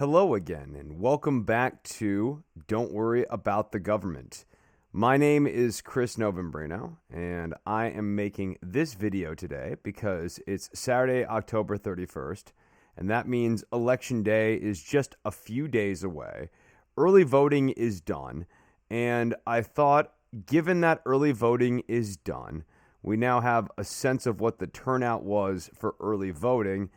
Hello again, and welcome back to Don't Worry About the Government. My name is Chris Novembrino, and I am making this video today because it's Saturday, October 31st, and that means Election Day is just a few days away. Early voting is done, and I thought, given that early voting is done, we now have a sense of what the turnout was for early voting,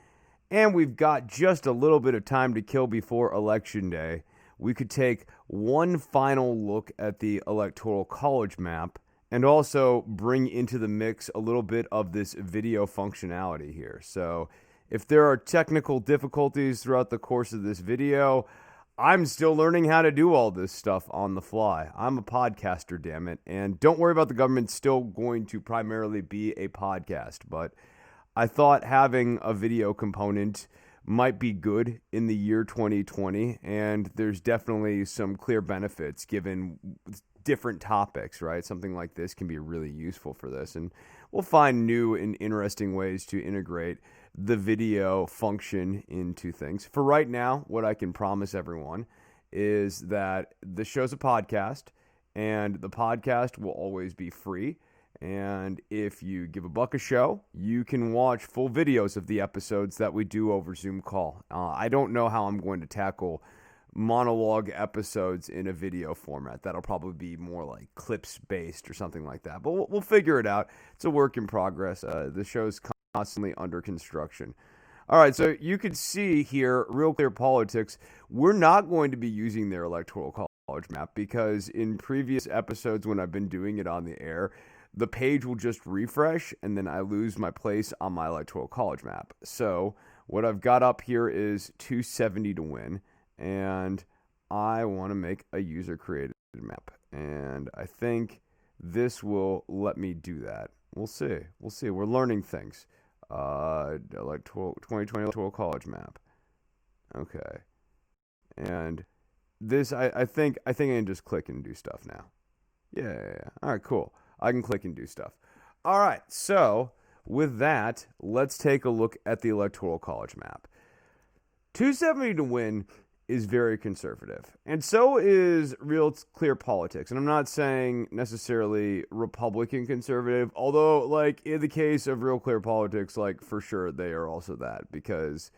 and we've got just a little bit of time to kill before Election Day. We could take one final look at the Electoral College map and also bring into the mix a little bit of this video functionality here. So if there are technical difficulties throughout the course of this video, I'm still learning how to do all this stuff on the fly. I'm a podcaster, damn it. And don't worry about the government, still going to primarily be a podcast, but I thought having a video component might be good in the year 2020, and there's definitely some clear benefits given different topics, right? Something like this can be really useful for this, and we'll find new and interesting ways to integrate the video function into things. For right now, what I can promise everyone is that the show's a podcast, and the podcast will always be free. And if you give $1 a show, you can watch full videos of the episodes that we do over Zoom call. I don't know how I'm going to tackle monologue episodes in a video format. That'll probably be more like clips based or something like that. But we'll figure it out. It's a work in progress. The show's constantly under construction. All right, so you can see here, Real Clear Politics, we're not going to be using their Electoral College map because in previous episodes when I've been doing it on the air, the page will just refresh, and then I lose my place on my Electoral College map. So what I've got up here is 270 to win, and I want to make a user-created map. And I think this will let me do that. We'll see. We'll see. We're learning things. 2020 Electoral College map. Okay. And this, I think I can just click and do stuff now. Yeah. All right, cool. I can click and do stuff. All right, so with that, let's take a look at the Electoral College map. 270 to win is very conservative, and so is Real Clear Politics. And I'm not saying necessarily Republican conservative, although, like, in the case of Real Clear Politics, like, for sure they are also that, because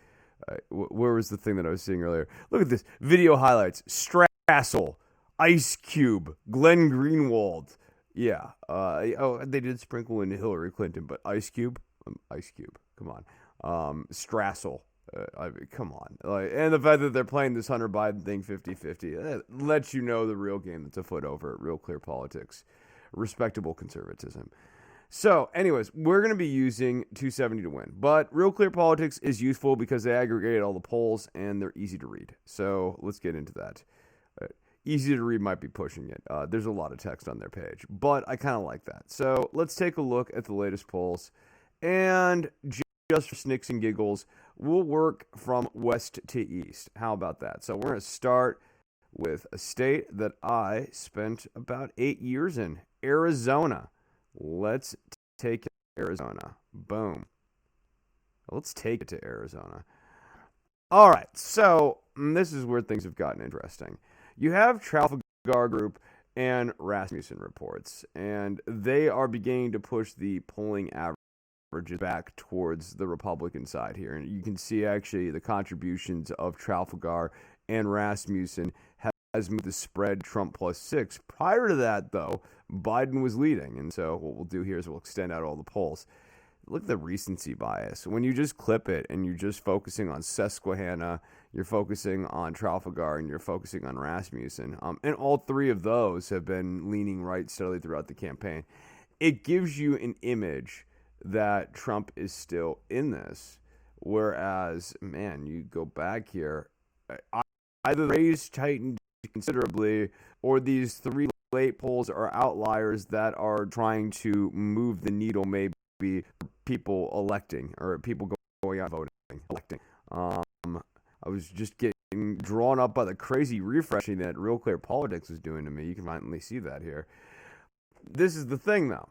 where was the thing that I was seeing earlier? Look at this. Video highlights. Strassel, Ice Cube, Glenn Greenwald. Yeah. They did sprinkle in Hillary Clinton, but Ice Cube, come on. Strassel, come on. And the fact that they're playing this Hunter Biden thing 50-50 lets you know the real game that's afoot over at Real Clear Politics. Respectable conservatism. So, anyways, we're going to be using 270 to win, but Real Clear Politics is useful because they aggregate all the polls and they're easy to read. So let's get into that. Easy to read might be pushing it. There's a lot of text on their page, but I kind of like that. So let's take a look at the latest polls. And just for snicks and giggles, we'll work from west to east. How about that? So we're going to start with a state that I spent about 8 years in, Arizona. Let's take it to Arizona. Boom. Let's take it to Arizona. All right, so this is where things have gotten interesting. You have Trafalgar Group and Rasmussen reports, and they are beginning to push the polling averages back towards the Republican side here. And you can see actually the contributions of Trafalgar and Rasmussen has moved the spread Trump +6. Prior to that, though, Biden was leading. And so what we'll do here is we'll extend out all the polls. Look at the recency bias. When you just clip it and you're just focusing on Susquehanna, you're focusing on Trafalgar, and you're focusing on Rasmussen. And all three of those have been leaning right steadily throughout the campaign. It gives you an image that Trump is still in this. Whereas, man, you go back here, either the race tightened considerably or these three late polls are outliers that are trying to move the needle maybe people electing or people going out voting, electing. I was just getting drawn up by the crazy refreshing that Real Clear Politics was doing to me. You can finally see that here. This is the thing, though.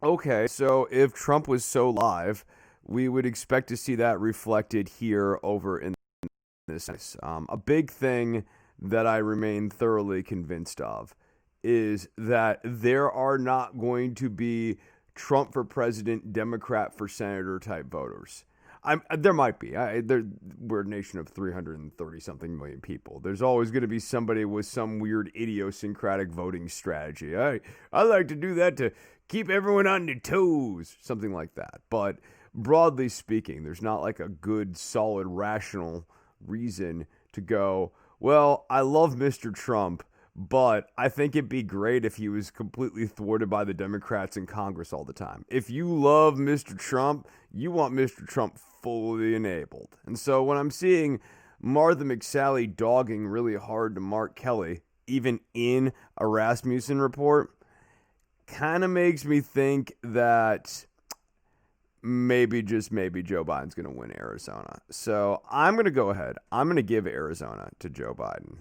Okay, so if Trump was so live, we would expect to see that reflected here over in this. A big thing that I remain thoroughly convinced of is that there are not going to be Trump for president, Democrat for senator type voters. There might be. We're a nation of 330 something million people. There's always going to be somebody with some weird idiosyncratic voting strategy. I like to do that to keep everyone on their toes, something like that. But broadly speaking, there's not like a good, solid, rational reason to go, well, I love Mr. Trump, but I think it'd be great if he was completely thwarted by the Democrats in Congress all the time. If you love Mr. Trump, you want Mr. Trump fully enabled. And so when I'm seeing Martha McSally dogging really hard to Mark Kelly, even in a Rasmussen report, kind of makes me think that maybe, just maybe, Joe Biden's going to win Arizona. So I'm going to go ahead. I'm going to give Arizona to Joe Biden.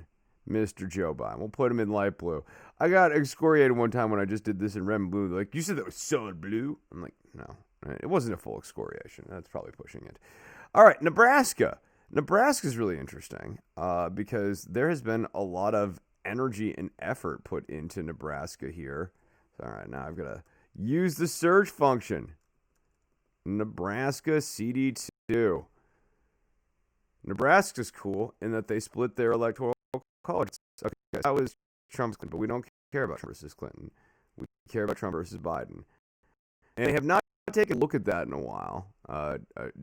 Mr. Joe Biden. We'll put him in light blue. I got excoriated one time when I just did this in red and blue. Like, you said that was solid blue? I'm like, no. It wasn't a full excoriation. That's probably pushing it. All right, Nebraska. Nebraska's really interesting because there has been a lot of energy and effort put into Nebraska here. All right, now I've got to use the search function. Nebraska CD2. Nebraska's cool in that they split their electoral college. Okay, that was Trump's, but we don't care about Trump versus Clinton. We care about Trump versus Biden. And they have not taken a look at that in a while,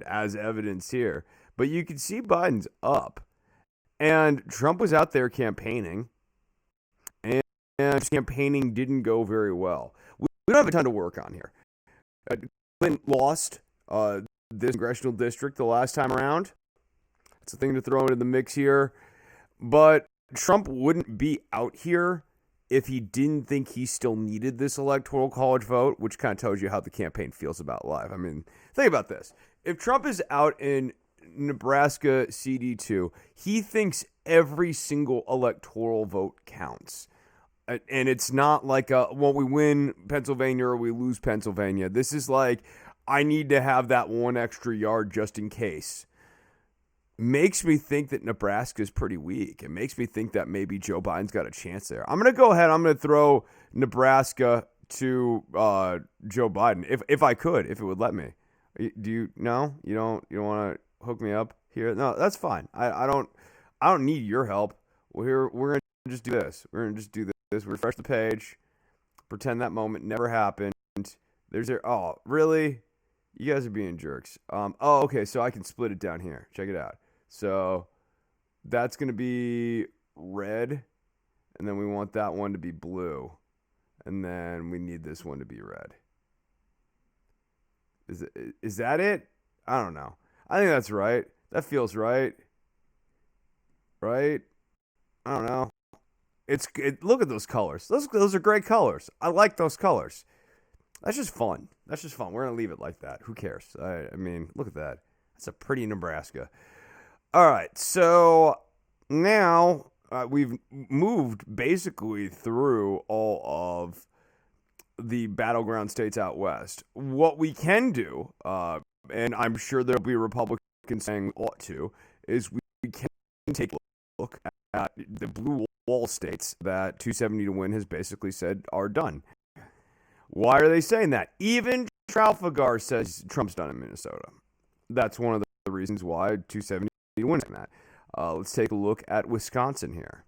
as evidence here. But you can see Biden's up. And Trump was out there campaigning. And his campaigning didn't go very well. We don't have a ton to work on here. Clinton lost this congressional district the last time around. It's a thing to throw into the mix here. But Trump wouldn't be out here if he didn't think he still needed this electoral college vote, which kind of tells you how the campaign feels about life. I mean, think about this. If Trump is out in Nebraska CD2, he thinks every single electoral vote counts. And it's not like, well, we win Pennsylvania or we lose Pennsylvania. This is like, I need to have that one extra yard just in case. Makes me think that Nebraska is pretty weak. It makes me think that maybe Joe Biden's got a chance there. I'm going to go ahead. I'm going to throw Nebraska to Joe Biden if I could, if it would let me. Do you? No, you don't want to hook me up here? No, that's fine. I don't need your help. We're going to just do this. We're going to just do this. Refresh the page. Pretend that moment never happened. Oh, really? You guys are being jerks. Okay, so I can split it down here. Check it out. So that's going to be red, and then we want that one to be blue, and then we need this one to be red. Is that it? I don't know. I think that's right. That feels right. Right? I don't know. Look at those colors. Those are great colors. I like those colors. That's just fun. We're going to leave it like that. Who cares? I mean, look at that. That's a pretty Nebraska. All right. So now we've moved basically through all of the battleground states out west. What we can do, and I'm sure there'll be Republicans saying ought to, is we can take a look at the blue wall states that 270 to win has basically said are done. Why are they saying that? Even Trafalgar says Trump's done in Minnesota. That's one of the reasons why 270 wins that. Let's take a look at Wisconsin here.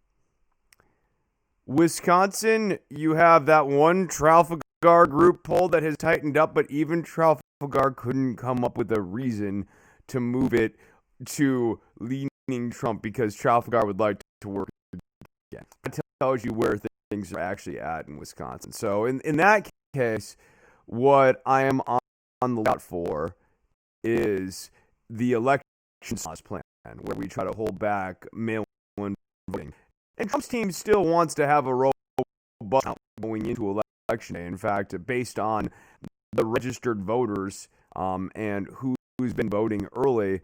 Wisconsin, you have that one Trafalgar group poll that has tightened up, but even Trafalgar couldn't come up with a reason to move it to leaning Trump because Trafalgar would like to work again. That tells you where things are actually at in Wisconsin. So in that case, what I am on the lookout for is the election laws plan, where we try to hold back mail-in voting. And Trump's team still wants to have a robust going into election day. In fact, based on the registered voters and who's been voting early,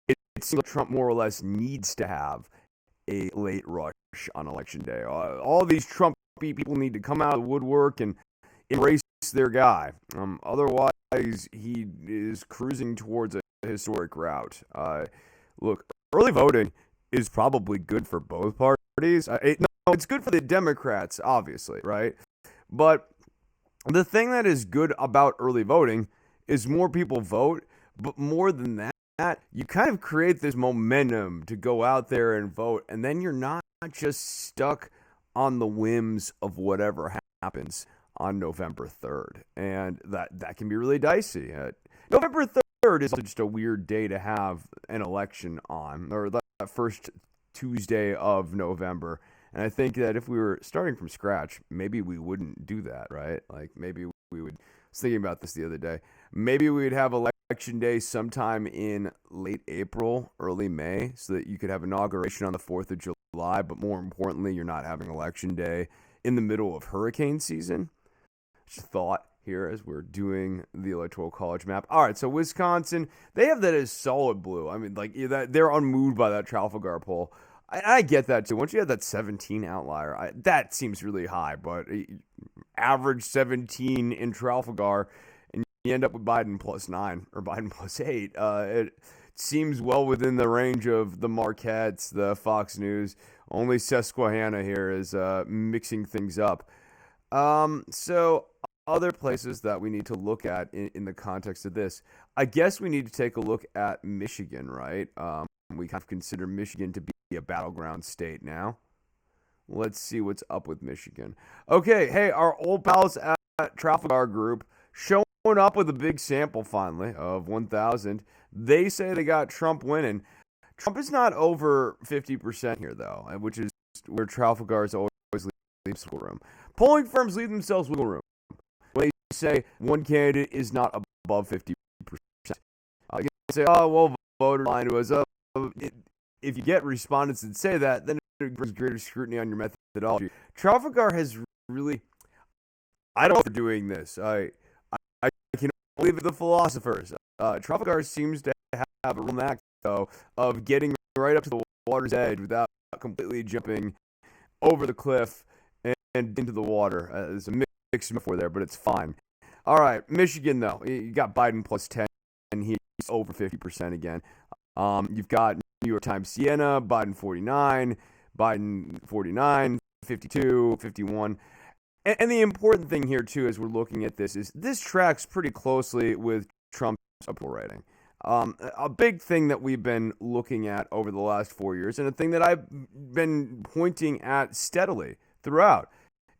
it seems like Trump more or less needs to have a late rush on election day. All these Trump people need to come out of the woodwork and embrace their guy. Otherwise, he is cruising towards a historic route. Look, early voting is probably good for both parties. No, it's good for the Democrats, obviously, right? But the thing that is good about early voting is more people vote, but more than that, you kind of create this momentum to go out there and vote, and then you're not just stuck on the whims of whatever happens on November 3rd. And that can be really dicey. November 3rd is just a weird day to have an election on, or that first Tuesday of November. And I think that if we were starting from scratch, maybe we wouldn't do that, right? Like maybe we would. I was thinking about this the other day. Maybe we'd have election day sometime in late April, early May, so that you could have inauguration on the 4th of July. But more importantly, you're not having election day in the middle of hurricane season. Just thought here as we're doing the Electoral College map. All right, so Wisconsin, they have that as solid blue. I mean, like they're unmoved by that Trafalgar poll. I get that too. Once you have that 17 outlier, that seems really high, but average 17 in Trafalgar, and you end up with Biden +9 or Biden +8. It seems well within the range of the Marquettes, the Fox News. Only Susquehanna here is mixing things up. So other places that we need to look at in the context of this, I guess we need to take a look at Michigan, right? We kind of consider Michigan to be a battleground state now. Let's see what's up with Michigan. Okay, hey, our old pals at Trafalgar Group showing up with a big sample finally of 1,000. They say they got Trump winning. Trump is not over 50% here, though, which is where Trafalgar is always leaves wiggle room. Polling firms leave themselves wiggle room when they say one candidate is not above 50%. You can say, oh, well, voter line to us. If you get respondents that say that, then it brings greater scrutiny on your methodology. Trafalgar has really, I don't know if they're doing this. I can only leave it to the philosophers. Trafalgar seems to have a real knack, though, of getting right up to the water's edge without completely jumping over the cliff and into the water. There's a mixed metaphor there, but it's fine. All right, Michigan, though. You got Biden +10, and he's over 50% again. You've got New York Times Siena, Biden 49, 52, 51. And the important thing here, too, as we're looking at this, is this tracks pretty closely with Trump's approval rating. A big thing that we've been looking at over the last 4 years, and a thing that I've been pointing at steadily throughout,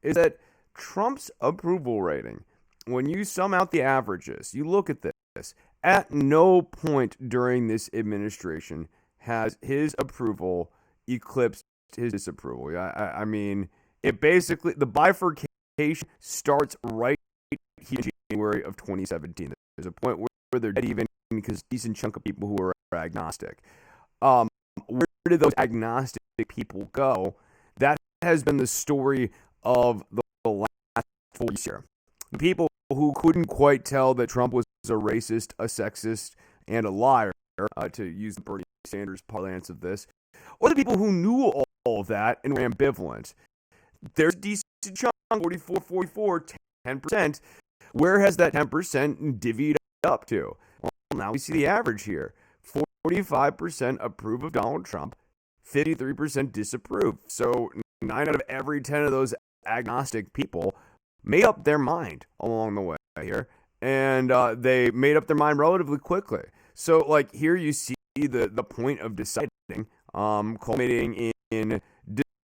is that Trump's approval rating, when you sum out the averages, you look at this, at no point during this administration has his approval eclipsed his disapproval. I mean, it basically, the bifurcation starts right here in January of 2017. There's a point where they're dead even because a decent chunk of people who are agnostic. Where did those agnostic people go? That has been the story of the last 4 years here. The people who couldn't quite tell that Trump was a racist, a sexist, and a liar, to use the Bernie Sanders parlance of this, or the people who knew all of that and were ambivalent. There's a decent chunk, 44, 10%. Where has that 10% divvied up to? Well, now we see the average here. 45% approve of Donald Trump, 53% disapprove. So 9 out of every 10 of those agnostic people made up their mind along the way here. And they made up their mind relatively quickly. So, like, here you see the point of deciding, culminating in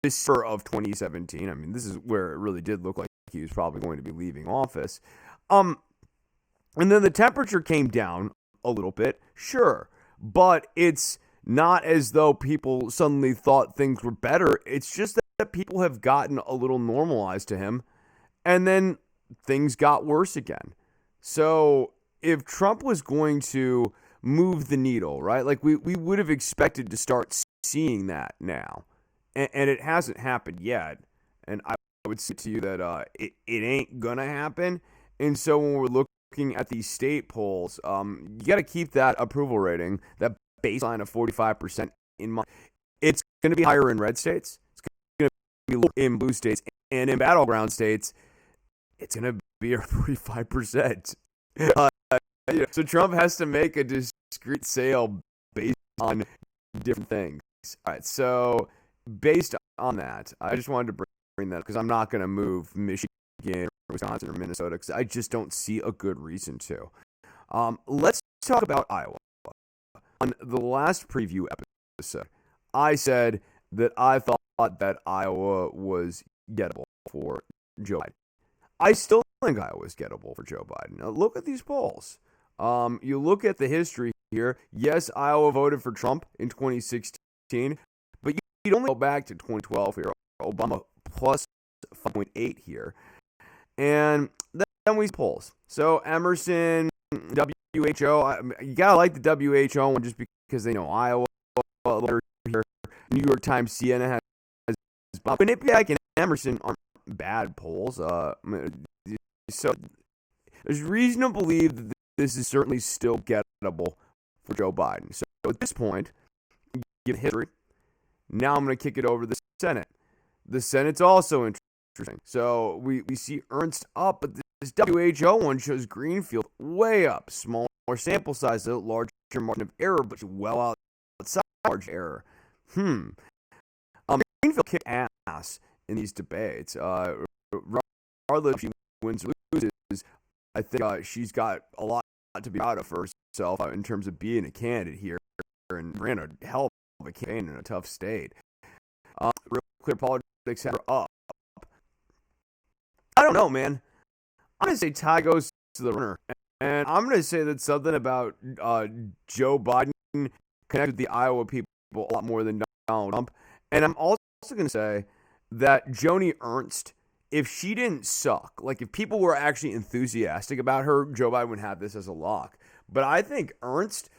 December of 2017. I mean, this is where it really did look like he was probably going to be leaving office. And then the temperature came down a little bit, sure. But it's not as though people suddenly thought things were better. It's just that people have gotten a little normalized to him. And then things got worse again. So if Trump was going to move the needle, right, like we would have expected to start seeing that now. And it hasn't happened yet. And I would say to you that it ain't going to happen. And so when we're looking at these state polls, you got to keep that approval rating, that baseline of 45% in mind. It's going to be higher in red states. It's going to be lower in blue states. And in battleground states, it's going to be 45%. So Trump has to make a discrete sale based on different things. All right, so based on that, I just wanted to bring that because I'm not going to move Michigan or Wisconsin or Minnesota because I just don't see a good reason to. Let's talk about Iowa. On the last preview episode, I said that I thought that Iowa was gettable for Joe Biden. I still think Iowa's gettable for Joe Biden. Now, look at these polls. You look at the history here. Yes, Iowa voted for Trump in 2016, but you'd only go back to 2012 here. Obama plus 5.8 here. And then we polls. So Emerson, WHO, you gotta like the WHO one just because they know Iowa here. New York Times, CNN has Quinnipiac and Emerson aren't bad polls. So there's reason to believe that this is certainly still gettable for Joe Biden. So at this point, give history. Now I'm going to kick it over to the Senate. The Senate's also interesting. So we see Ernst up, but this WHO one shows Greenfield way up. Smaller sample size, a larger margin of error, but well outside large error. Greenfield kicked ass in these debates. Regardless if she wins or loses, I think she's got a lot to be proud of for herself in terms of being a candidate here and ran a hell of a campaign in a tough state. Real Clear Politics had her up. I don't know, man. I'm going to say tie goes to the runner. And I'm going to say that something about Joe Biden connected the Iowa people a lot more than Donald Trump. And I'm also going to say that Joni Ernst, if she didn't suck, like if people were actually enthusiastic about her, Joe Biden would have this as a lock. But I think Ernst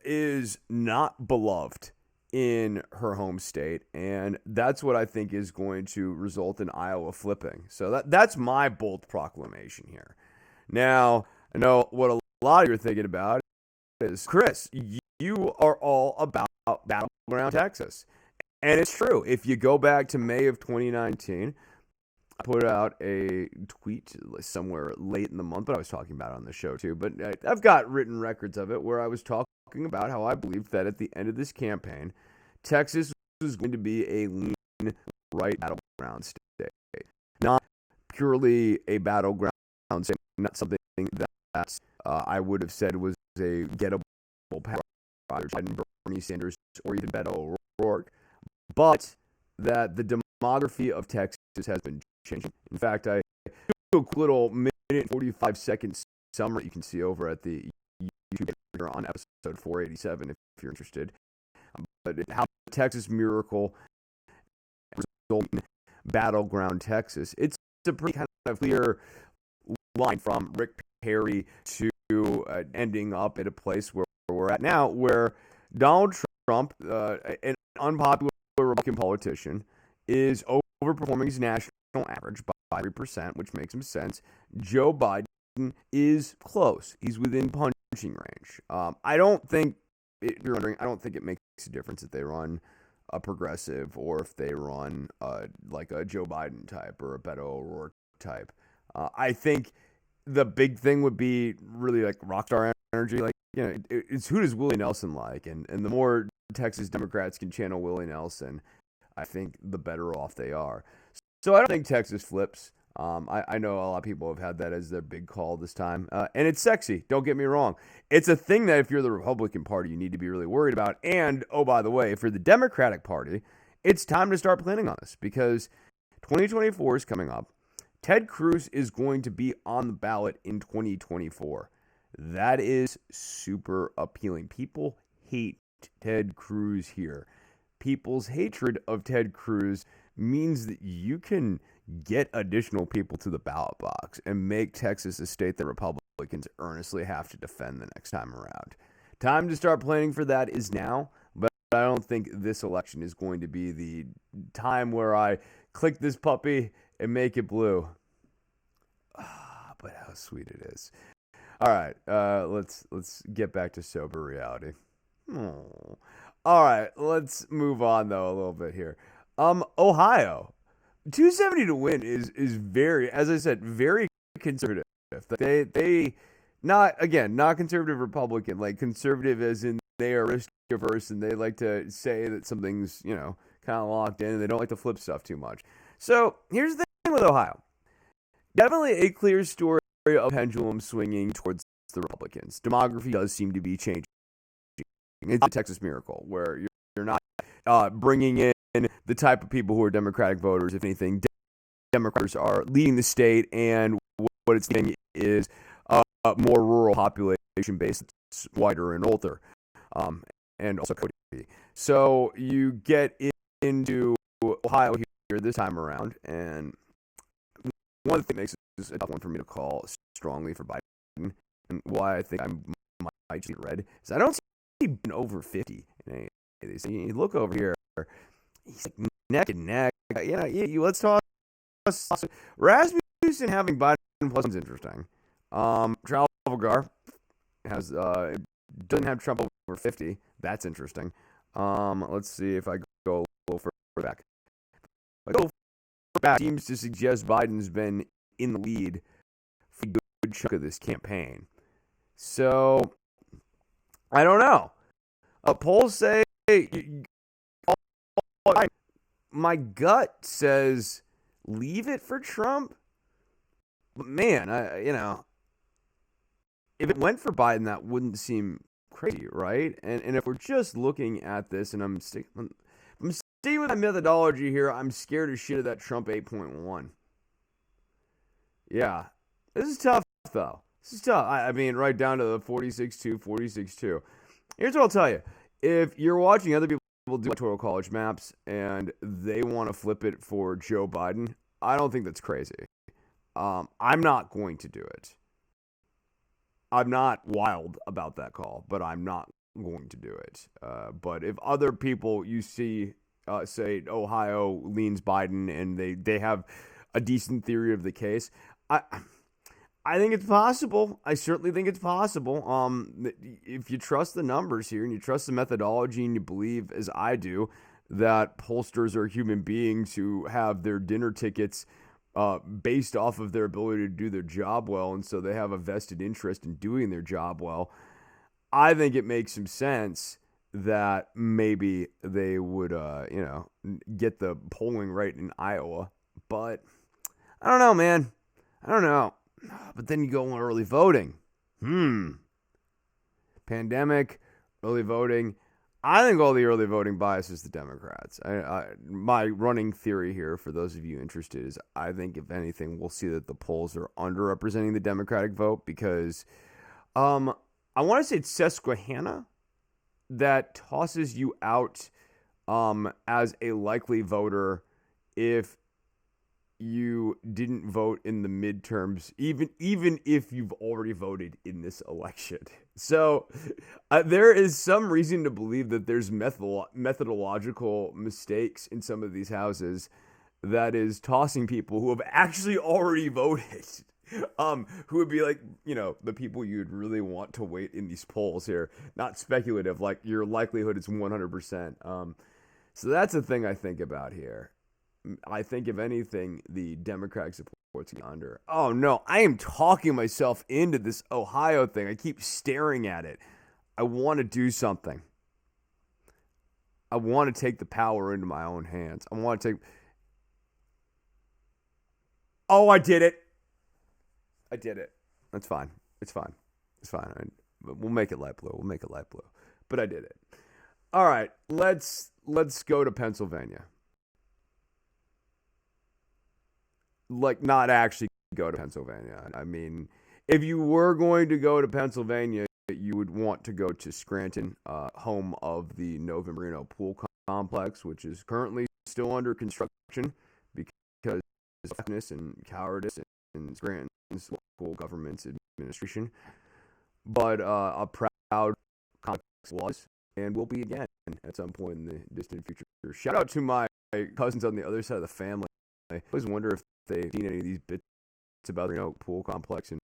is not beloved in her home state, and that's what I think is going to result in Iowa flipping. So that's my bold proclamation here. Now, I know what a lot of you are thinking about is, Chris, you are all about battleground Texas. And it's true. If you go back to May of 2019, I put out a tweet somewhere late in the month, but I was talking about it on the show too. But I've got written records of it where I was talking about how I believed that at the end of this campaign, Texas was going to be a lean right battleground state. Not purely a battleground state, not something that I would have said was a gettable power, Bernie Sanders or even Beto O'Rourke, but that the demography of Texas has been changing. In fact, I do a little minute and 45 second summary you can see over at the YouTube on episode 487 if you're interested. But how the Texas miracle resulted in battleground Texas. It's a pretty kind of clear line from Rick Perry to ending up at a place where we're at now, where Donald Trump, an unpopular Republican politician, is overperforming his national average by 3%, which makes some sense. Joe Biden is close. He's within punching range. I don't think it makes a difference if they run a progressive or if they run like a Joe Biden type or a Beto O'Rourke type. I think the big thing would be really like rockstar energy. Like, you know, it's who does Willie Nelson like? And the more Texas Democrats can channel Willie Nelson, I think the better off they are. So I don't think Texas flips. I know a lot of people have had that as their big call this time. And it's sexy. Don't get me wrong. It's a thing that if you're the Republican Party, you need to be really worried about. And, oh, by the way, if you're the Democratic Party, it's time to start planning on this because 2024 is coming up. Ted Cruz is going to be on the ballot in 2024. That is super appealing. People hate Ted Cruz here. People's hatred of Ted Cruz means that you can get additional people to the ballot box and make Texas a state that Republicans earnestly have to defend the next time around. Time to start planning for that is now, but I don't think this election is going to be the time where I click this puppy and make it blue. But how sweet it is. All right, let's get back to sober reality. All right, let's move on though a little bit here. Ohio, 270 to win is very, as I said, very conservative. They not conservative Republican, like conservative as in they are risking averse, and they like to say that something's, kind of locked in, and they don't like to flip stuff too much. So here's the thing with Ohio. Definitely a clear story of pendulum swinging towards the Republicans. Demography does seem to be changing. It's a Texas miracle where you're not bringing in the type of people who are Democratic voters. If anything, Democrats are leading the state, and what it's getting is a more rural population base that's whiter and older, and also Cody. So you get into Ohio here this time around, and one of the things that makes this a tough one for me to call strongly for Biden, and why I think I might be red, is I don't see Biden over 50 in any of these. You look over here, he's like neck and neck. Let's talk. Rasmussen having Biden plus is interesting. Travelgar has doesn't have Trump over 50. That's interesting. Let's see if I go a little further back. If I go further back, seems to suggest Biden's been in the lead for a good chunk of this campaign. So I don't know. Polls say my gut says leave it for Trump. But man, if it went for Biden, that wouldn't seem crazy, right? And if we're just looking at this, and I'm sticking with my methodology here, I'm scared as shit of that Trump 8.1. Yeah, this is tough though. This is tough. I mean, right down to the 46-2, 46-2. Here's what I'll tell you: if you're watching other people do Electoral College maps and they want to flip it for Joe Biden, I don't think that's crazy. I'm not going to do it. I'm not wild about that call, but I'm not going to do it. But if other people you see say Ohio leans Biden and they have a decent theory of the case, I think it's possible. I certainly think it's possible. If you trust the numbers here and you trust the methodology and you believe, as I do, that pollsters are human beings who have their dinner tickets based off of their ability to do their job well, and so they have a vested interest in doing their job well, I think it makes some sense that maybe they would, get the polling right in Iowa. But I don't know, man. I don't know. But then you go on early voting. Pandemic, early voting. I think all the early voting biases the Democrats. My running theory here, for those of you interested, is I think, if anything, we'll see that the polls are underrepresenting the Democratic vote because I want to say it's Susquehanna that tosses you out as a likely voter if you didn't vote in the midterms, even if you've already voted in this election. So there is some reason to believe that there's methodological mistakes in some of these houses that is tossing people who have actually already voted, who would be like, the people you'd really want to wait in these polls here, not speculative, like your likelihood is 100%. So that's the thing I think about here. I think, if anything, the Democratic support's under. Oh, no, I am talking myself into this Ohio thing. I keep staring at it. I want to do something. I want to take the power into my own hands. I want to take... Oh, I did it. I did it. That's fine. It's fine. It's fine. We'll make it light blue. But I did it. All right, let's go to Pennsylvania. Like, not actually go to Pennsylvania. I mean, if you were going to go to Pennsylvania, you would want to go to Scranton, home of the Novembrino Pool Complex, which is currently still under construction because of toughness and cowardice in Scranton's local government's administration. But a proud complex was and will be again at some point in the distant future. Shout out to my cousins on the other side of the family. I always wonder if they've seen any of these bits about the pool complex and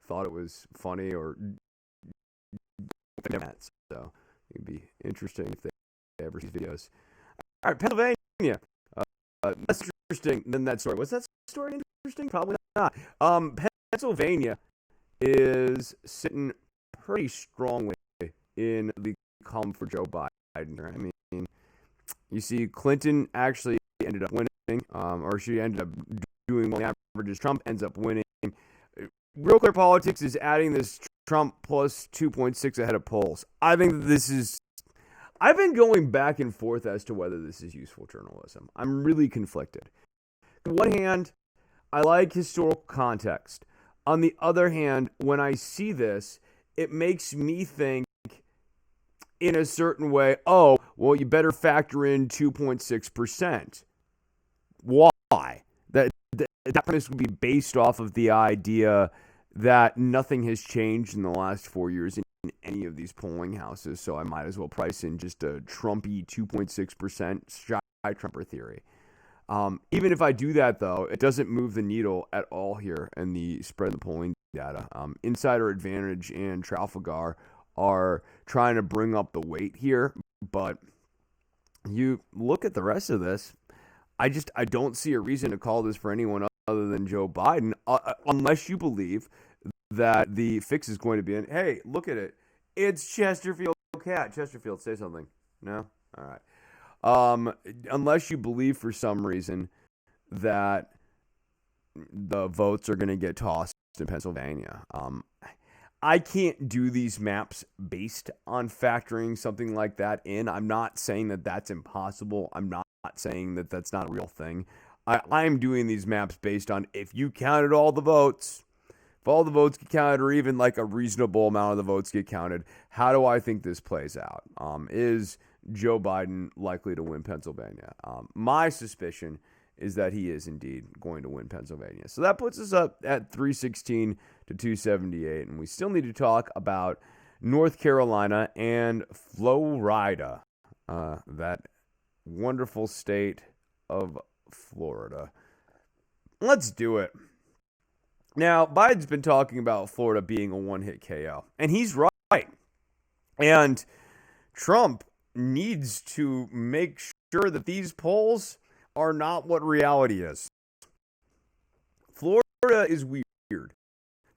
thought it was funny or never. So it'd be interesting if they ever see videos. All right, Pennsylvania. Less interesting than that story. Was that story interesting? Probably not. Pennsylvania is sitting pretty strongly in the come for Joe Biden. I mean, you see, Clinton actually ended up winning, or she ended up doing well in the averages. Trump ends up winning. Real Clear Politics is adding this Trump plus 2.6 ahead of polls. I think this is. I've been going back and forth as to whether this is useful journalism. I'm really conflicted. On one hand, I like historical context. On the other hand, when I see this, it makes me think in a certain way, oh, well, you better factor in 2.6%. Why? That premise would be based off of the idea that nothing has changed in the last 4 years in any of these polling houses, so I might as well price in just a Trumpy 2.6% shy Trumper theory. Even if I do that, though, it doesn't move the needle at all here in the spread of the polling data. Insider Advantage and Trafalgar are trying to bring up the weight here, but you look at the rest of this, I don't see a reason to call this for anyone other than Joe Biden, unless you believe that the fix is going to be in, hey, look at it. It's Chesterfield Cat. Chesterfield, say something. No? All right. Unless you believe for some reason that the votes are going to get tossed in Pennsylvania. I can't do these maps based on factoring something like that in. I'm not saying that that's impossible. I'm not saying that that's not a real thing. I'm doing these maps based on if you counted all the votes, if all the votes get counted or even like a reasonable amount of the votes get counted, how do I think this plays out? Is Joe Biden likely to win Pennsylvania? My suspicion is that he is indeed going to win Pennsylvania. So that puts us up at 316 to 278. And we still need to talk about North Carolina and Florida, that wonderful state of Florida. Let's do it. Now, Biden's been talking about Florida being a one-hit KO, and he's right. And Trump needs to make sure that these polls are not what reality is. Florida is weird.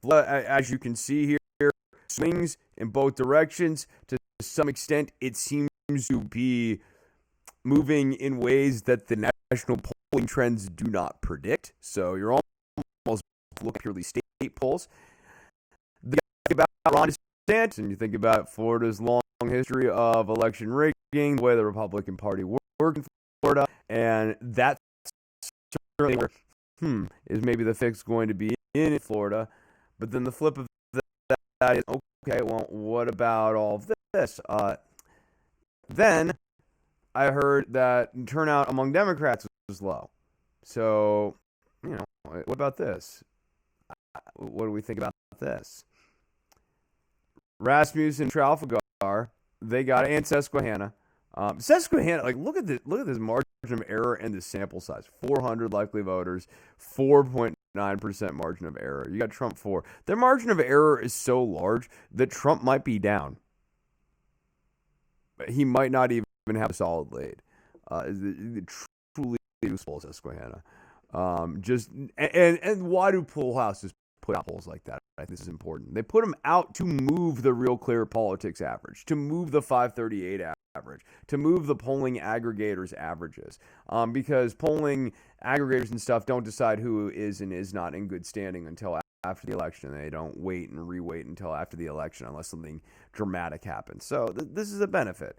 As you can see here, swings in both directions. To some extent, it seems to be moving in ways that the national polling trends do not predict. So you're almost looking at purely state polls. You think about Ron DeSantis, and you think about Florida's long history of election rigging, the way the Republican Party worked in Florida, and that's certainly where is maybe the fix going to be in Florida. But then the flip of that is, okay, well, what about all of this? Then I heard that turnout among Democrats was low. So, what about this? What do we think about this? Rasmussen, Trafalgar, they got it, and Susquehanna. Susquehanna, look at this margin of error and the sample size. 400 likely voters, 4.9% margin of error. You got Trump 4. Their margin of error is so large that Trump might be down. He might not even have a solid lead. Truly useful Susquehanna. And why do poll houses put out polls like that? I think this is important. They put them out to move the Real Clear Politics average, to move the 538 average, to move the polling aggregators averages, because polling aggregators and stuff don't decide who is and is not in good standing until after the election. They don't wait and re-wait until after the election unless something dramatic happens. So this is a benefit.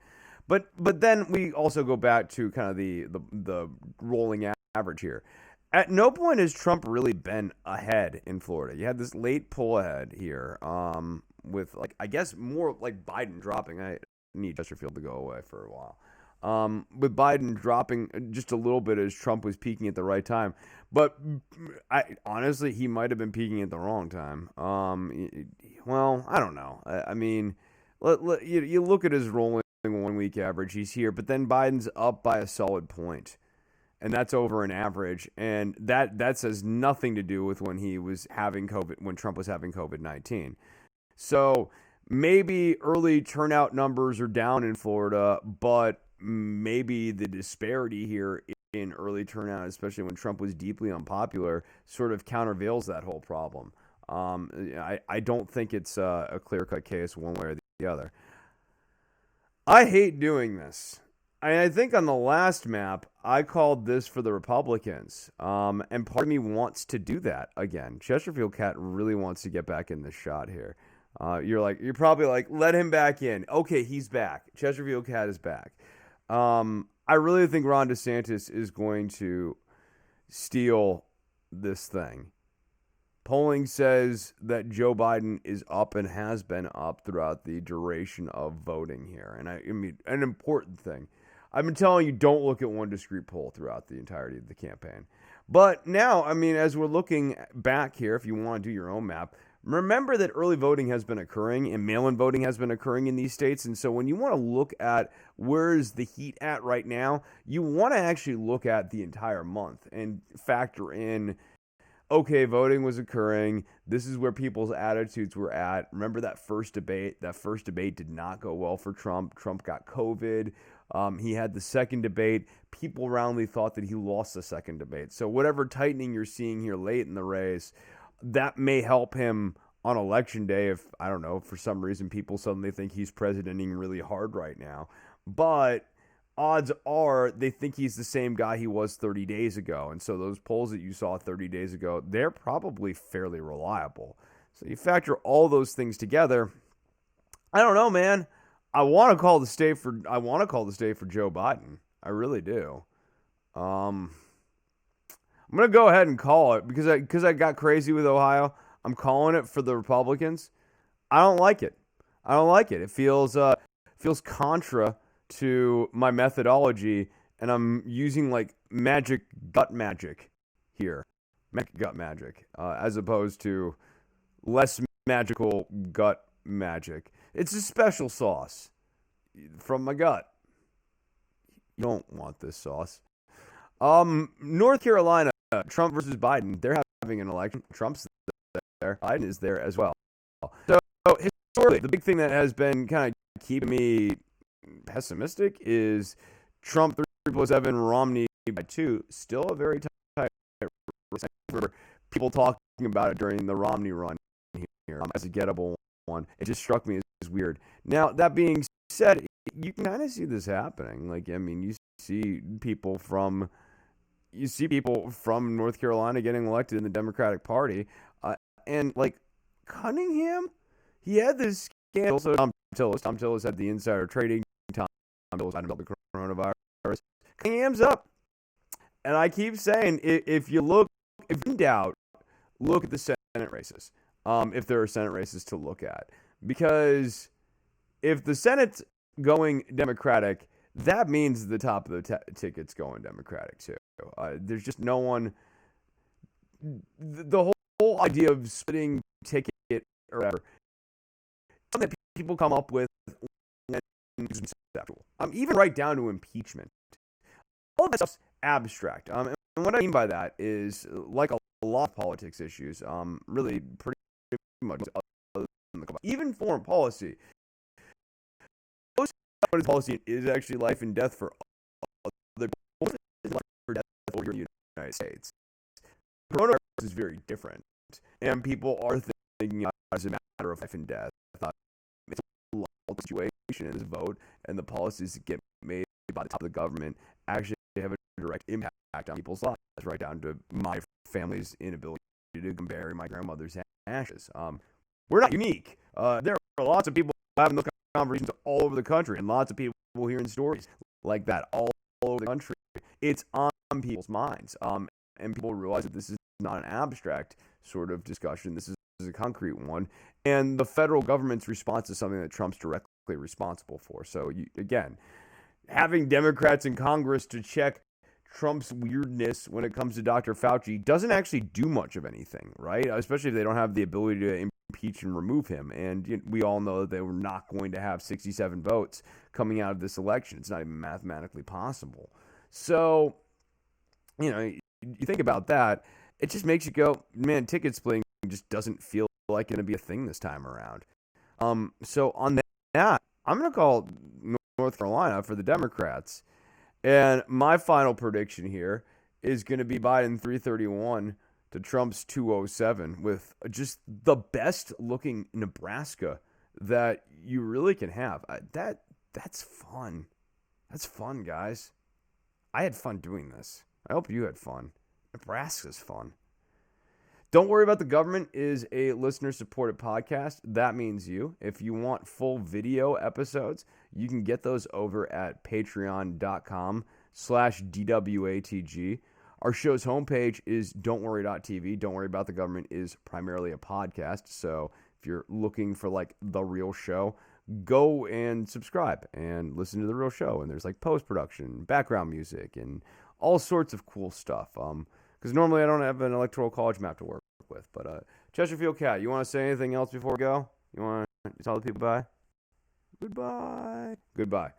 But then we also go back to kind of the rolling average here. At no point has Trump really been ahead in Florida. You had this late pull ahead here, with I guess more like Biden dropping. I need Chesterfield to go away for a while. With Biden dropping just a little bit as Trump was peaking at the right time. But honestly, he might have been peaking at the wrong time. Well, I don't know. I mean, you look at his rolling 1 week average, he's here, but then Biden's up by a solid point. And that's over an average, and that says nothing to do with when he was having COVID, when Trump was having COVID-19. So maybe early turnout numbers are down in Florida, but maybe the disparity here in early turnout, especially when Trump was deeply unpopular, sort of countervails that whole problem. I don't think it's a clear-cut case one way or the other. I hate doing this. I think on the last map, I called this for the Republicans. And part of me wants to do that again. Chesterfield Cat really wants to get back in the shot here. You're probably like, let him back in. Okay, he's back. Chesterfield Cat is back. I really think Ron DeSantis is going to steal this thing. Polling says that Joe Biden is up and has been up throughout the duration of voting here. And I mean, an important thing. I've been telling you, don't look at one discrete poll throughout the entirety of the campaign. But now, I mean, as we're looking back here, if you want to do your own map, remember that early voting has been occurring and mail-in voting has been occurring in these states. And so when you want to look at where's the heat at right now, you want to actually look at the entire month and factor in, okay, voting was occurring. This is where people's attitudes were at. Remember that first debate? That first debate did not go well for Trump. Trump got COVID. He had the second debate. People roundly thought that he lost the second debate. So whatever tightening you're seeing here late in the race, that may help him on election day if, I don't know, for some reason people suddenly think he's presidenting really hard right now. But odds are they think he's the same guy he was 30 days ago. And so those polls that you saw 30 days ago, they're probably fairly reliable. So you factor all those things together. I don't know, man. I want to call the state for Joe Biden. I really do. I'm going to go ahead and call it because I got crazy with Ohio. I'm calling it for the Republicans. I don't like it. It feels contra to my methodology, and I'm using like gut magic here, gut magic, as opposed to less magical gut magic. It's a special sauce from my gut. You don't want this sauce. North Carolina, Trump versus Biden. They're having an election. Trump's there. Biden is there as well. So historically, the big thing that has been kind of keeping me pessimistic is Trump 3.7, Romney by 2. Still a very tight race. People talking about it during the Romney run here as a gettable one. It just struck me as weird. Now, that being said, you can kind of see this happening. Like, I mean, you see people from North Carolina getting elected in the Democratic Party, and like Cunningham, he had this scandal. So Tom Tillis had the insider trading. Tom Tillis had about the coronavirus. Cunningham's up, and I keep saying, if in doubt, look at the Senate races. If there are Senate races to look at, because if the Senate's going Democratic, that means the top of the ticket's going Democratic too. There's just no one. The whole idea of splitting ticket or whatever, something that people come up with, even right down to impeachment. All that stuff's abstract. And what I mean by that is, like a lot of politics issues, really pretty much even foreign policy. Most policy is actually life and death for other people. Life or death over in the United States. Coronavirus is very different, and people are thinking as a matter of life and death. It's a lot of situation in this vote, and the policies that get made by the top of the government actually have a direct impact on people's lives, right down to my family's inability to bury my grandmother's ashes. We're not unique. There are lots of people having those conversations all over the country, and lots of people hearing stories like that all over the country. It's on people's minds, and people realize that this is not an abstract sort of discussion. This is a concrete one, and the federal government's response is something that Trump's directly responsible for. So, again, having Democrats in Congress to check Trump's weirdness when it comes to Dr. Fauci doesn't actually do much of anything, right? Especially if they don't have the ability to impeach and remove him. And we all know that they were not going to have 67 votes coming out of this election. It's not even mathematically possible. So, you think about that, it just makes you go, man, ticket splitting just doesn't feel like going to be a thing this time around. So on that, I'm going to call North Carolina for the Democrats. And my final prediction here is going to be Biden 331 to Trump's 207, with just the best looking Nebraska that you really can have. That That's fun. That's fun, guys. I had fun doing this. I hope you had fun. Nebraska's fun. Don't Worry About the Government is a listener-supported podcast. That means you. If you want full video episodes, you can get those over at patreon.com/DWATG. Our show's homepage is don'tworry.tv. Don't Worry About the Government is primarily a podcast, so if you're looking for like the real show, go and subscribe and listen to the real show. And there's like post-production, background music, and all sorts of cool stuff. Because normally I don't have an Electoral College map to work with. But Chesterfield Cat, you want to say anything else before we go? You want to tell the people bye? Goodbye. Goodbye.